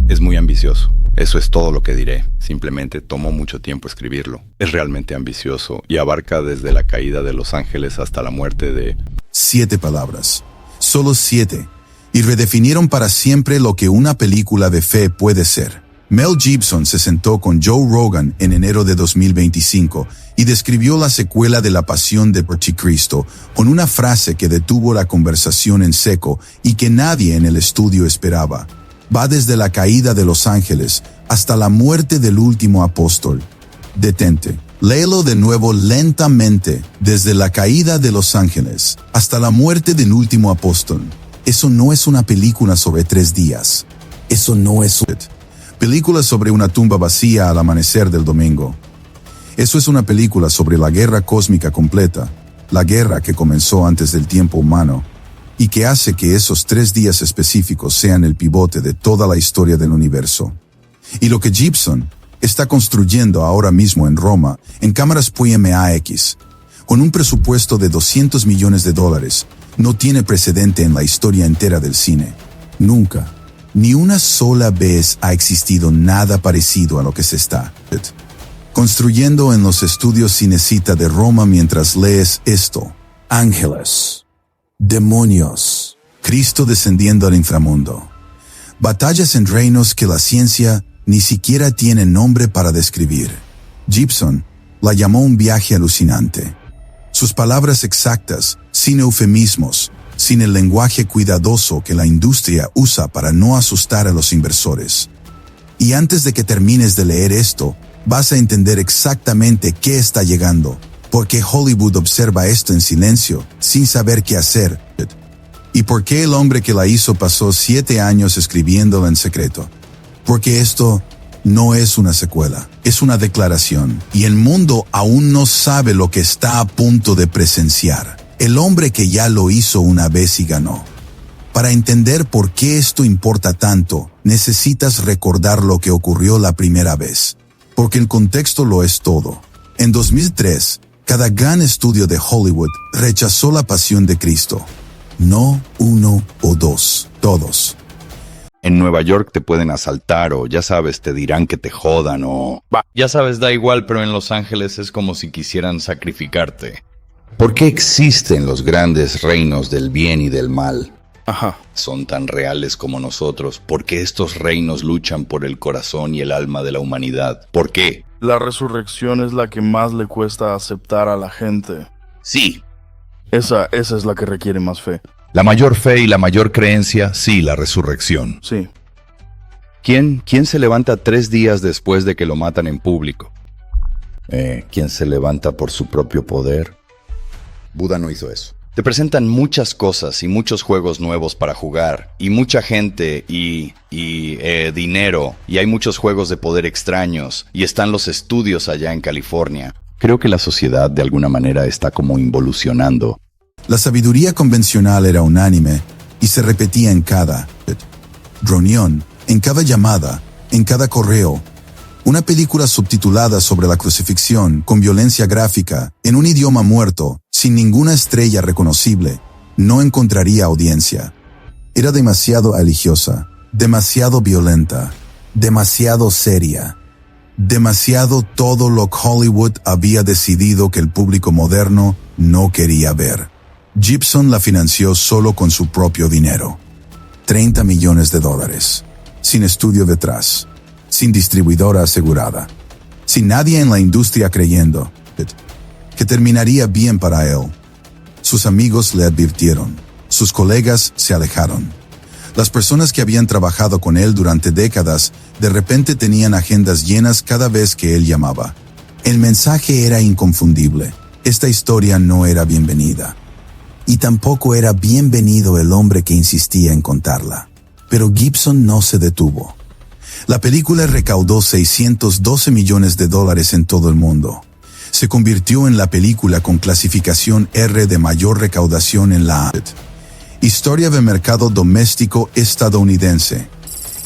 Es muy ambicioso. Eso es todo lo que diré. Simplemente tomó mucho tiempo escribirlo. Es realmente ambicioso y abarca desde la caída de Los Ángeles hasta la muerte de... 7 palabras. Solo 7. Y redefinieron para siempre lo que una película de fe puede ser. Mel Gibson se sentó con Joe Rogan en enero de 2025 y describió la secuela de La Pasión de Cristo con una frase que detuvo la conversación en seco y que nadie en el estudio esperaba. Va desde la caída de Los Ángeles hasta la muerte del último apóstol. Detente. Léelo de nuevo lentamente. Desde la caída de Los Ángeles hasta la muerte del último apóstol. Eso no es una película sobre 3 días. Eso no es película sobre una tumba vacía al amanecer del domingo. Eso es una película sobre la guerra cósmica completa, la guerra que comenzó antes del tiempo humano, y que hace que esos 3 días específicos sean el pivote de toda la historia del universo. Y lo que Gibson está construyendo ahora mismo en Roma, en cámaras PMAX, con un presupuesto de $200 millones, no tiene precedente en la historia entera del cine. Nunca, ni una sola vez ha existido nada parecido a lo que se está construyendo en los estudios Cinecittà de Roma mientras lees esto. Ángeles, demonios, Cristo descendiendo al inframundo. Batallas en reinos que la ciencia ni siquiera tiene nombre para describir. Gibson la llamó un viaje alucinante. Sus palabras exactas, sin eufemismos, sin el lenguaje cuidadoso que la industria usa para no asustar a los inversores. Y antes de que termines de leer esto, vas a entender exactamente qué está llegando, por qué Hollywood observa esto en silencio, sin saber qué hacer, y por qué el hombre que la hizo pasó 7 años escribiéndola en secreto. Porque esto no es una secuela, es una declaración, y el mundo aún no sabe lo que está a punto de presenciar. El hombre que ya lo hizo una vez y ganó. Para entender por qué esto importa tanto, necesitas recordar lo que ocurrió la primera vez. Porque el contexto lo es todo. En 2003, cada gran estudio de Hollywood rechazó La Pasión de Cristo. No 1 o 2, todos. En Nueva York te pueden asaltar o, ya sabes, te dirán que te jodan o... Ya sabes, da igual, pero en Los Ángeles es como si quisieran sacrificarte. ¿Por qué existen los grandes reinos del bien y del mal? Ajá. Son tan reales como nosotros. ¿Por qué estos reinos luchan por el corazón y el alma de la humanidad? ¿Por qué? La resurrección es la que más le cuesta aceptar a la gente. Sí. Esa es la que requiere más fe. La mayor fe y la mayor creencia, sí, la resurrección. Sí. ¿Quién se levanta 3 días después de que lo matan en público? ¿Quién se levanta por su propio poder? Buda no hizo eso. Te presentan muchas cosas y muchos juegos nuevos para jugar, y mucha gente y dinero, y hay muchos juegos de poder extraños, y están los estudios allá en California. Creo que la sociedad de alguna manera está como involucionando. La sabiduría convencional era unánime y se repetía en cada reunión, en cada llamada, en cada correo. Una película subtitulada sobre la crucifixión, con violencia gráfica, en un idioma muerto, sin ninguna estrella reconocible, no encontraría audiencia. Era demasiado religiosa, demasiado violenta, demasiado seria, demasiado todo lo que Hollywood había decidido que el público moderno no quería ver. Gibson la financió solo con su propio dinero. $30 millones, sin estudio detrás, sin distribuidora asegurada, sin nadie en la industria creyendo que terminaría bien para él. Sus amigos le advirtieron, sus colegas se alejaron. Las personas que habían trabajado con él durante décadas de repente tenían agendas llenas cada vez que él llamaba. El mensaje era inconfundible. Esta historia no era bienvenida. Y tampoco era bienvenido el hombre que insistía en contarla. Pero Gibson no se detuvo. La película recaudó $612 millones en todo el mundo. Se convirtió en la película con clasificación R de mayor recaudación en la historia del mercado doméstico estadounidense,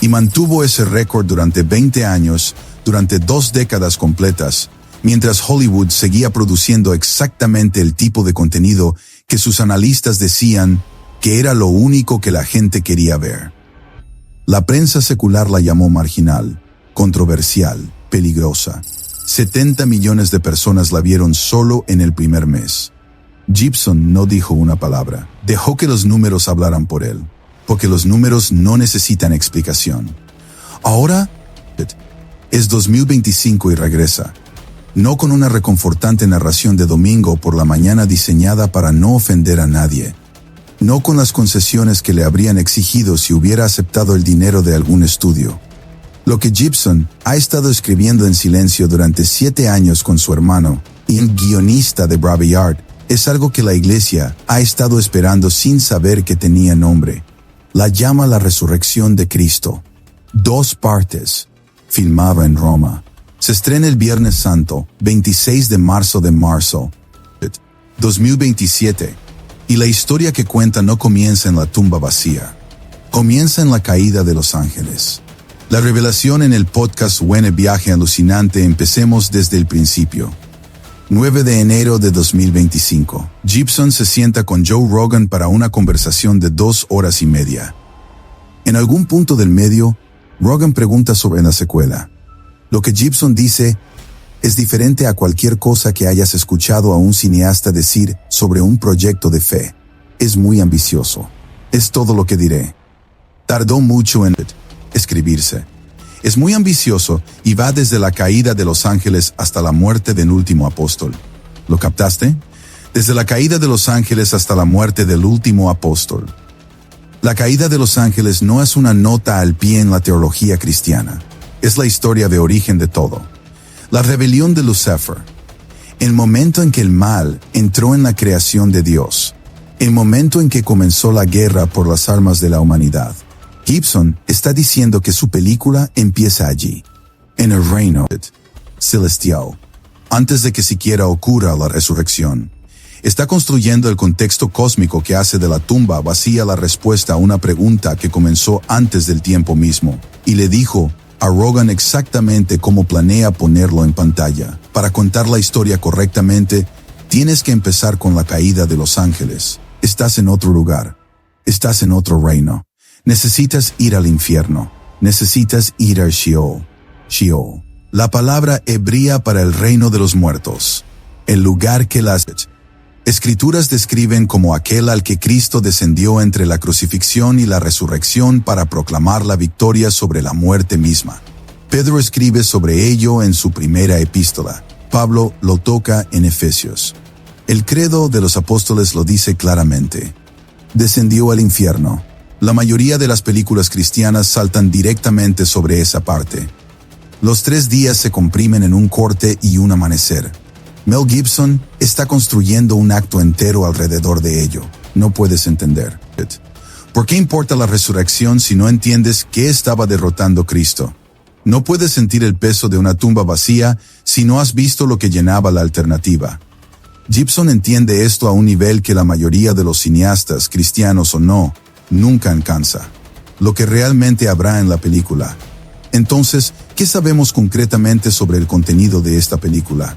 y mantuvo ese récord durante 20 años, durante 2 décadas completas, mientras Hollywood seguía produciendo exactamente el tipo de contenido que sus analistas decían que era lo único que la gente quería ver. La prensa secular la llamó marginal, controversial, peligrosa. 70 millones de personas la vieron solo en el primer mes. Gibson no dijo una palabra. Dejó que los números hablaran por él, porque los números no necesitan explicación. Ahora es 2025 y regresa. No con una reconfortante narración de domingo por la mañana diseñada para no ofender a nadie. No con las concesiones que le habrían exigido si hubiera aceptado el dinero de algún estudio. Lo que Gibson ha estado escribiendo en silencio durante 7 años con su hermano y el guionista de Braveheart es algo que la iglesia ha estado esperando sin saber que tenía nombre. La llama la resurrección de Cristo. 2 partes. Filmaba en Roma. Se estrena el Viernes Santo, 26 de marzo 2027. Y la historia que cuenta no comienza en la tumba vacía. Comienza en la caída de los ángeles. La revelación en el podcast Buena Viaje Alucinante. Empecemos desde el principio. 9 de enero de 2025. Gibson se sienta con Joe Rogan para una conversación de 2 horas y media. En algún punto del medio, Rogan pregunta sobre la secuela. Lo que Gibson dice es diferente a cualquier cosa que hayas escuchado a un cineasta decir sobre un proyecto de fe. Es muy ambicioso. Es todo lo que diré. Tardó mucho en escribirse. Es muy ambicioso y va desde la caída de los ángeles hasta la muerte del último apóstol. ¿Lo captaste? Desde la caída de los ángeles hasta la muerte del último apóstol. La caída de los ángeles no es una nota al pie en la teología cristiana. Es la historia de origen de todo. La rebelión de Lucifer. El momento en que el mal entró en la creación de Dios. El momento en que comenzó la guerra por las almas de la humanidad. Gibson está diciendo que su película empieza allí, en el reino celestial, antes de que siquiera ocurra la resurrección. Está construyendo el contexto cósmico que hace de la tumba vacía la respuesta a una pregunta que comenzó antes del tiempo mismo, y le dijo a Rogan exactamente cómo planea ponerlo en pantalla. Para contar la historia correctamente, tienes que empezar con la caída de los ángeles. Estás en otro lugar. Estás en otro reino. Necesitas ir al infierno. Necesitas ir al Sheol. Sheol. La palabra hebrea para el reino de los muertos. El lugar que las Escrituras describen como aquel al que Cristo descendió entre la crucifixión y la resurrección para proclamar la victoria sobre la muerte misma. Pedro escribe sobre ello en su primera epístola. Pablo lo toca en Efesios. El credo de los apóstoles lo dice claramente. Descendió al infierno. La mayoría de las películas cristianas saltan directamente sobre esa parte. Los 3 días se comprimen en un corte y un amanecer. Mel Gibson está construyendo un acto entero alrededor de ello. No puedes entender. ¿Por qué importa la resurrección si no entiendes qué estaba derrotando Cristo? No puedes sentir el peso de una tumba vacía si no has visto lo que llenaba la alternativa. Gibson entiende esto a un nivel que la mayoría de los cineastas, cristianos o no, nunca alcanza. Lo que realmente habrá en la película. Entonces, ¿qué sabemos concretamente sobre el contenido de esta película?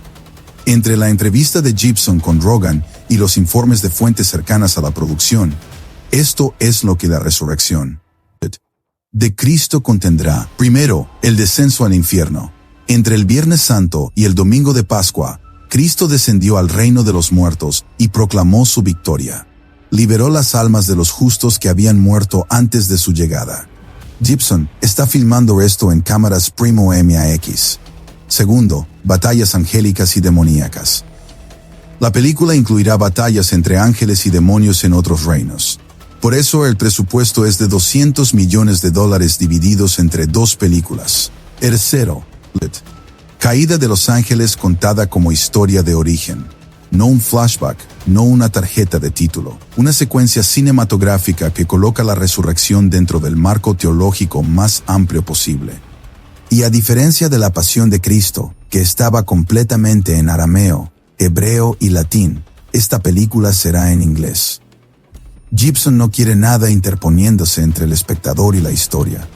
Entre la entrevista de Gibson con Rogan y los informes de fuentes cercanas a la producción, esto es lo que la resurrección de Cristo contendrá. Primero, el descenso al infierno. Entre el Viernes Santo y el Domingo de Pascua, Cristo descendió al reino de los muertos y proclamó su victoria. Liberó las almas de los justos que habían muerto antes de su llegada. Gibson está filmando esto en cámaras Primo MAX. Segundo, batallas angélicas y demoníacas. La película incluirá batallas entre ángeles y demonios en otros reinos. Por eso el presupuesto es de $200 millones divididos entre 2 películas. Tercero, Caída de los ángeles contada como historia de origen. No un flashback, no una tarjeta de título. Una secuencia cinematográfica que coloca la resurrección dentro del marco teológico más amplio posible. Y a diferencia de la pasión de Cristo, que estaba completamente en arameo, hebreo y latín, esta película será en inglés. Gibson no quiere nada interponiéndose entre el espectador y la historia.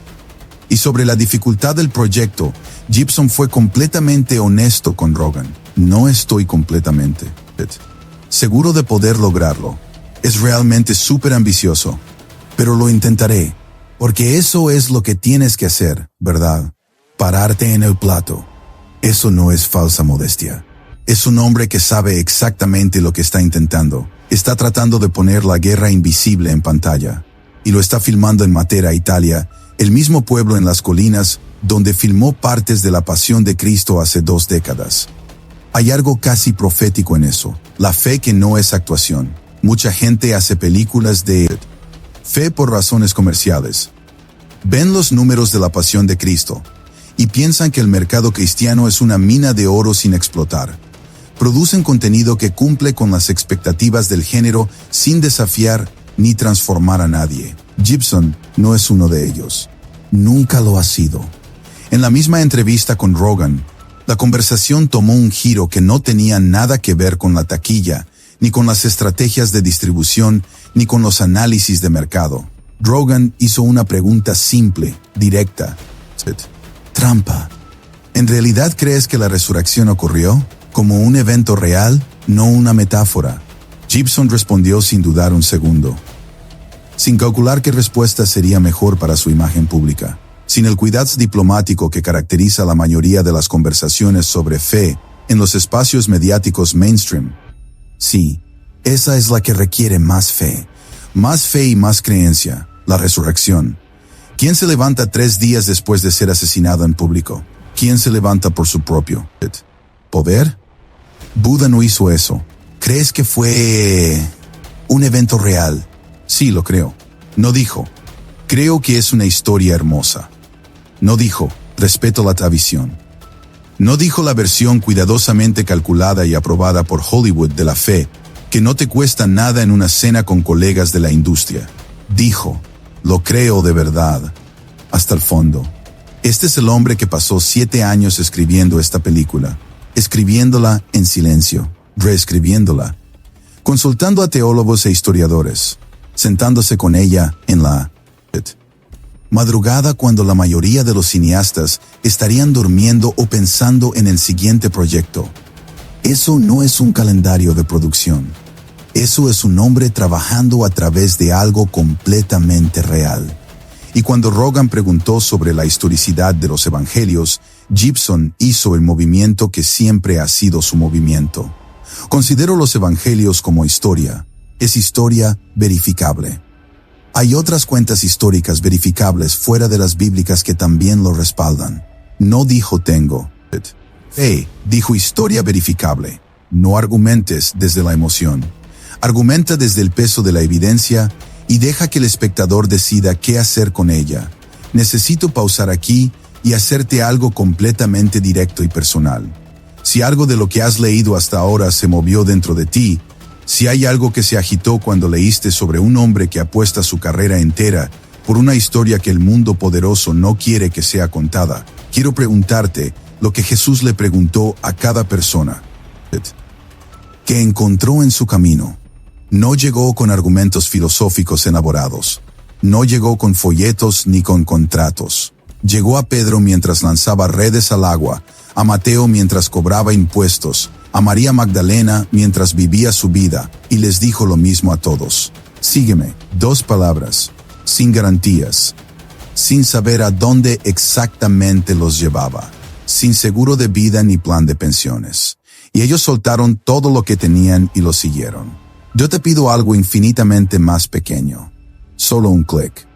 Y sobre la dificultad del proyecto, Gibson fue completamente honesto con Rogan. No estoy completamente seguro de poder lograrlo. Es realmente súper ambicioso, pero lo intentaré. Porque eso es lo que tienes que hacer, ¿verdad? Pararte en el plato. Eso no es falsa modestia. Es un hombre que sabe exactamente lo que está intentando. Está tratando de poner la guerra invisible en pantalla. Y lo está filmando en Matera, Italia, el mismo pueblo en las colinas donde filmó partes de la Pasión de Cristo hace 2 décadas. Hay algo casi profético en eso. La fe que no es actuación. Mucha gente hace películas de fe por razones comerciales. Ven los números de la Pasión de Cristo y piensan que el mercado cristiano es una mina de oro sin explotar. Producen contenido que cumple con las expectativas del género sin desafiar ni transformar a nadie. Gibson no es uno de ellos. Nunca lo ha sido. En la misma entrevista con Rogan, la conversación tomó un giro que no tenía nada que ver con la taquilla, ni con las estrategias de distribución, ni con los análisis de mercado. Rogan hizo una pregunta simple, directa. Trampa. ¿En realidad crees que la resurrección ocurrió? ¿Como un evento real, no una metáfora? Gibson respondió sin dudar un segundo, sin calcular qué respuesta sería mejor para su imagen pública, sin el cuidado diplomático que caracteriza la mayoría de las conversaciones sobre fe en los espacios mediáticos mainstream. Sí, esa es la que requiere más fe y más creencia, la resurrección. ¿Quién se levanta 3 días después de ser asesinado en público? ¿Quién se levanta por su propio poder? Buda no hizo eso. ¿Crees que fue un evento real? Sí, lo creo. No dijo, creo que es una historia hermosa. No dijo, respeto la tradición. No dijo la versión cuidadosamente calculada y aprobada por Hollywood de la fe, que no te cuesta nada en una cena con colegas de la industria. Dijo, lo creo de verdad, hasta el fondo. Este es el hombre que pasó 7 años escribiendo esta película, escribiéndola en silencio, reescribiéndola, consultando a teólogos e historiadores, sentándose con ella en la madrugada cuando la mayoría de los cineastas estarían durmiendo o pensando en el siguiente proyecto. Eso no es un calendario de producción. Eso es un hombre trabajando a través de algo completamente real. Y cuando Rogan preguntó sobre la historicidad de los evangelios, Gibson hizo el movimiento que siempre ha sido su movimiento. Considero los evangelios como historia. Es historia verificable. Hay otras cuentas históricas verificables fuera de las bíblicas que también lo respaldan. No dijo tengo fe, dijo historia verificable. No argumentes desde la emoción. Argumenta desde el peso de la evidencia y deja que el espectador decida qué hacer con ella. Necesito pausar aquí y hacerte algo completamente directo y personal. Si algo de lo que has leído hasta ahora se movió dentro de ti, si hay algo que se agitó cuando leíste sobre un hombre que apuesta su carrera entera por una historia que el mundo poderoso no quiere que sea contada, quiero preguntarte lo que Jesús le preguntó a cada persona que encontró en su camino. No llegó con argumentos filosóficos elaborados. No llegó con folletos ni con contratos. Llegó a Pedro mientras lanzaba redes al agua, a Mateo mientras cobraba impuestos, a María Magdalena mientras vivía su vida, y les dijo lo mismo a todos. Sígueme. 2 palabras, sin garantías, sin saber a dónde exactamente los llevaba, sin seguro de vida ni plan de pensiones. Y ellos soltaron todo lo que tenían y lo siguieron. Yo te pido algo infinitamente más pequeño. Solo un clic.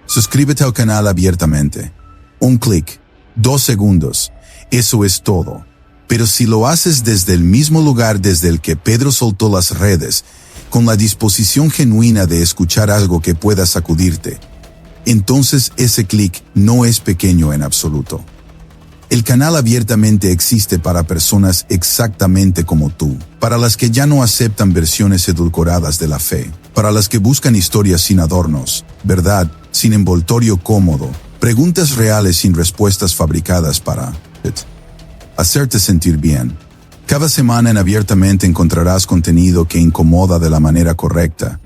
Suscríbete al canal abiertamente. Un clic. 2 segundos. Eso es todo. Pero si lo haces desde el mismo lugar desde el que Pedro soltó las redes, con la disposición genuina de escuchar algo que pueda sacudirte, entonces ese clic no es pequeño en absoluto. El canal abiertamente existe para personas exactamente como tú, para las que ya no aceptan versiones edulcoradas de la fe, para las que buscan historias sin adornos, verdad sin envoltorio cómodo, preguntas reales sin respuestas fabricadas para hacerte sentir bien. Cada semana en Abiertamente encontrarás contenido que incomoda de la manera correcta,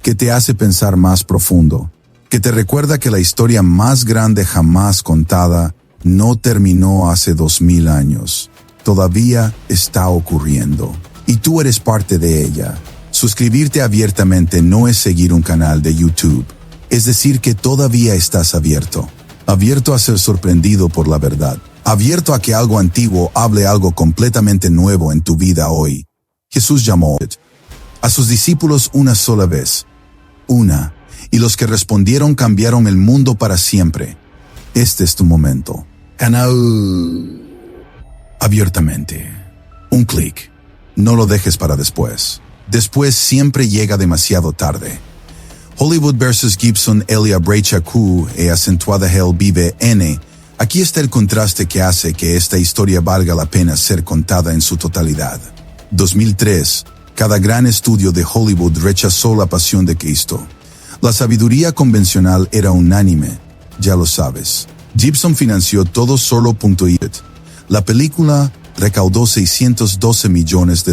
que te hace pensar más profundo, que te recuerda que la historia más grande jamás contada no terminó hace 2000 años. Todavía está ocurriendo. Y tú eres parte de ella. Suscribirte Abiertamente no es seguir un canal de YouTube. Es decir, que todavía estás abierto. Abierto a ser sorprendido por la verdad. Abierto a que algo antiguo hable algo completamente nuevo en tu vida hoy. Jesús llamó a sus discípulos una sola vez. Una. Y los que respondieron cambiaron el mundo para siempre. Este es tu momento. Canal. Abiertamente. Un clic. No lo dejes para después. Después siempre llega demasiado tarde. Hollywood vs. Gibson Elia Brecha Q e acentuada Hell Vive N. Aquí está el contraste que hace que esta historia valga la pena ser contada en su totalidad. 2003. Cada gran estudio de Hollywood rechazó la pasión de Cristo. La sabiduría convencional era unánime, ya lo sabes. Gibson financió todo solo.it. La película recaudó $612 millones.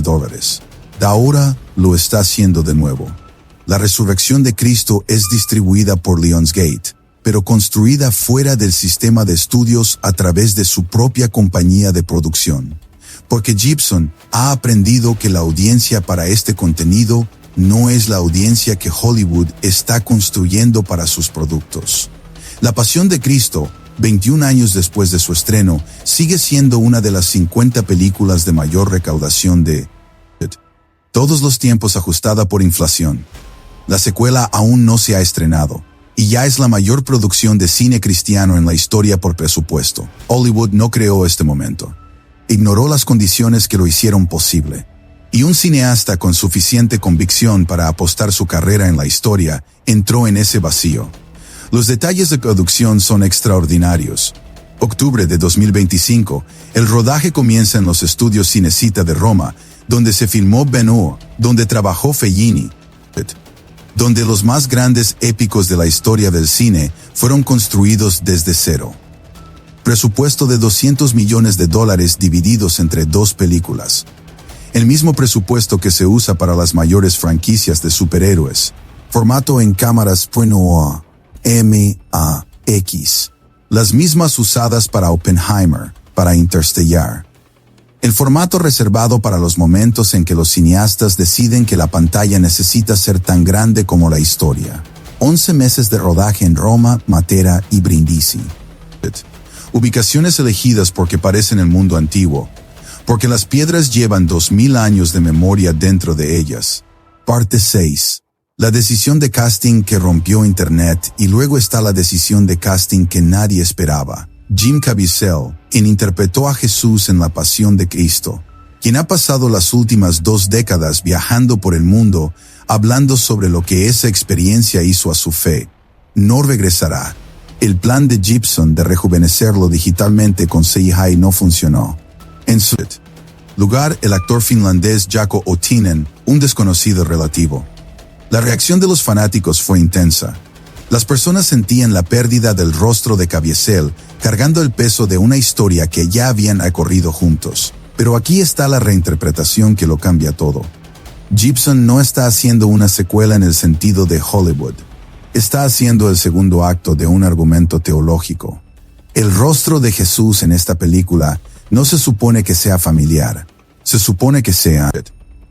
Ahora lo está haciendo de nuevo. La resurrección de Cristo es distribuida por Lionsgate, pero construida fuera del sistema de estudios a través de su propia compañía de producción. Porque Gibson ha aprendido que la audiencia para este contenido no es la audiencia que Hollywood está construyendo para sus productos. La Pasión de Cristo, 21 años después de su estreno, sigue siendo una de las 50 películas de mayor recaudación de todos los tiempos ajustada por inflación. La secuela aún no se ha estrenado, y ya es la mayor producción de cine cristiano en la historia por presupuesto. Hollywood no creó este momento. Ignoró las condiciones que lo hicieron posible. Y un cineasta con suficiente convicción para apostar su carrera en la historia entró en ese vacío. Los detalles de producción son extraordinarios. Octubre de 2025, el rodaje comienza en los estudios Cinecittà de Roma, donde se filmó Ben-Hur, donde trabajó Fellini, donde los más grandes épicos de la historia del cine fueron construidos desde cero. Presupuesto de $200 millones divididos entre 2 películas. El mismo presupuesto que se usa para las mayores franquicias de superhéroes. Formato en cámaras PNOA, MAX. Las mismas usadas para Oppenheimer, para Interstellar. El formato reservado para los momentos en que los cineastas deciden que la pantalla necesita ser tan grande como la historia. 11 meses de rodaje en Roma, Matera y Brindisi. Ubicaciones elegidas porque parecen el mundo antiguo, porque las piedras llevan 2000 años de memoria dentro de ellas. Parte 6. La decisión de casting que rompió Internet, y luego está la decisión de casting que nadie esperaba. Jim Caviezel, quien interpretó a Jesús en La Pasión de Cristo, quien ha pasado las últimas 2 décadas viajando por el mundo, hablando sobre lo que esa experiencia hizo a su fe, no regresará. El plan de Gibson de rejuvenecerlo digitalmente con CGI no funcionó. En su lugar, el actor finlandés Jaakko Ottinen, un desconocido relativo. La reacción de los fanáticos fue intensa. Las personas sentían la pérdida del rostro de Caviezel, cargando el peso de una historia que ya habían recorrido juntos. Pero aquí está la reinterpretación que lo cambia todo. Gibson no está haciendo una secuela en el sentido de Hollywood. Está haciendo el segundo acto de un argumento teológico. El rostro de Jesús en esta película no se supone que sea familiar. Se supone que sea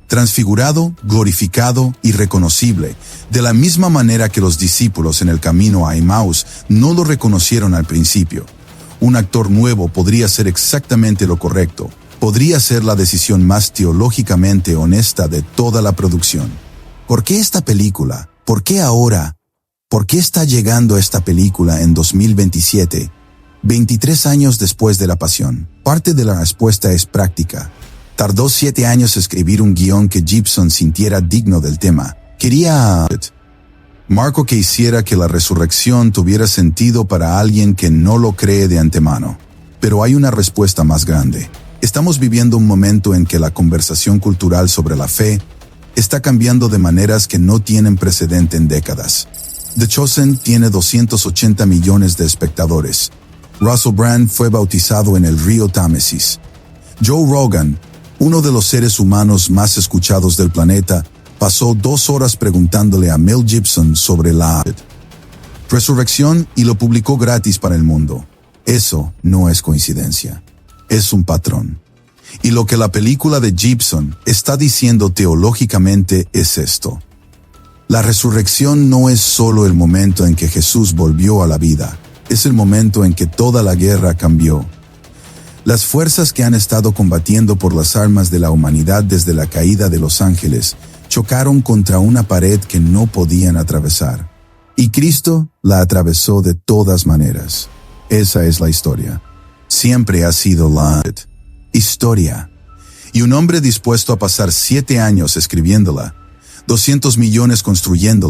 transfigurado, glorificado y reconocible, de la misma manera que los discípulos en el camino a Emmaus no lo reconocieron al principio. Un actor nuevo podría ser exactamente lo correcto, podría ser la decisión más teológicamente honesta de toda la producción. ¿Por qué esta película? ¿Por qué ahora? ¿Por qué está llegando esta película en 2027, 23 años después de La Pasión? Parte de la respuesta es práctica. Tardó 7 años escribir un guión que Gibson sintiera digno del tema. Quería Marco que hiciera que la resurrección tuviera sentido para alguien que no lo cree de antemano. Pero hay una respuesta más grande. Estamos viviendo un momento en que la conversación cultural sobre la fe está cambiando de maneras que no tienen precedente en décadas. The Chosen tiene 280 millones de espectadores. Russell Brand fue bautizado en el río Támesis. Joe Rogan, uno de los seres humanos más escuchados del planeta, pasó 2 horas preguntándole a Mel Gibson sobre la resurrección y lo publicó gratis para el mundo. Eso no es coincidencia. Es un patrón. Y lo que la película de Gibson está diciendo teológicamente es esto. La resurrección no es solo el momento en que Jesús volvió a la vida, es el momento en que toda la guerra cambió. Las fuerzas que han estado combatiendo por las almas de la humanidad desde la caída de los ángeles chocaron contra una pared que no podían atravesar. Y Cristo la atravesó de todas maneras. Esa es la historia. Siempre ha sido la historia. Y un hombre dispuesto a pasar 7 años escribiéndola, 200 millones construyéndola,